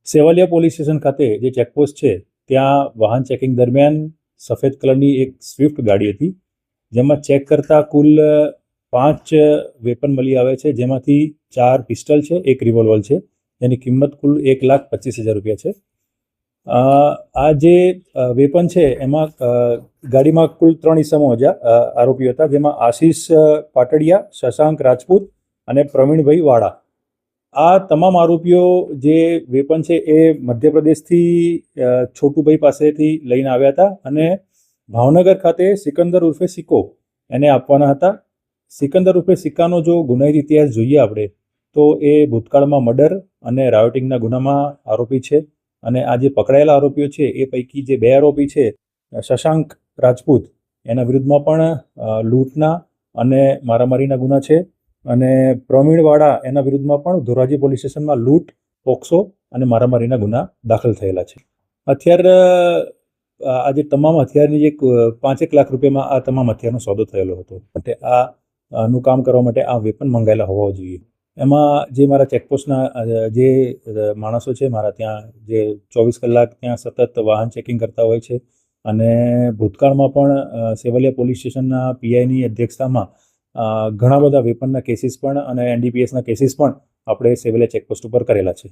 Sevaliya police station ખાતે જે checkpost છે ત્યાં વાહન ચેકિંગ દરમિયાન સફેદ કલરની એક સ્વિફ્ટ ગાડી હતી, જેમાં ચેક કરતા કુલ 5 વેપન મળી આવે છે, જેમાંથી 4 પિસ્ટલ છે, 1 રિવોલ્વર છે, જેની કિંમત કુલ 1,25,000 રૂપિયા છે. આ જે વેપન છે એમાં ગાડીમાં કુલ 3 ઇસમો આરોપીઓ હતા, જેમાં આશીષ પાટડિયા, શશાંક રાજપૂત અને પ્રવીણભાઈ વાળા. આ તમામ આરોપીઓ જે વેપન છે એ મધ્યપ્રદેશથી છોટુભાઈ પાસેથી લઈને આવ્યા હતા અને ભાવનગર ખાતે સિકંદર ઉર્ફે સિક્કો એને આપવાના હતા. સિકંદર ઉર્ફે સિક્કાનો જો ગુનાહિત ઇતિહાસ જોઈએ આપણે તો એ ભૂતકાળમાં મર્ડર અને રાયોટિંગના ગુનામાં આરોપી છે. અને આ જે પકડાયેલા આરોપીઓ છે એ પૈકી જે 2 આરોપી છે, શશાંક રાજપૂત, એના વિરુદ્ધમાં પણ લૂંટના અને મારામારીના ગુના છે. અને પ્રવીણવાળા એના વિરુદ્ધમાં પણ ધોરાજી પોલીસ સ્ટેશનમાં લૂંટ, પોક્સો અને મારામારીના ગુના દાખલ થયેલા છે. આ જે તમામ હથિયારની જે 5 લાખ રૂપિયામાં આ તમામ હથિયારનો સોદો થયેલો હતો. માટે આનું કામ કરવા માટે આ વેપન મંગાયેલા હોવા જોઈએ. એમાં જે મારા ચેકપોસ્ટના જે માણસો છે મારા ત્યાં, જે 24 કલાક ત્યાં સતત વાહન ચેકિંગ કરતા હોય છે, અને ભૂતકાળમાં પણ સેવાલિયા પોલીસ સ્ટેશનના પીઆઈની અધ્યક્ષતામાં ઘણા બધા વેપનના કેસીસ પણ અને એનડીપીએસના કેસીસ પણ આપણે સેવાલિયા ચેકપોસ્ટ ઉપર કરેલા છે.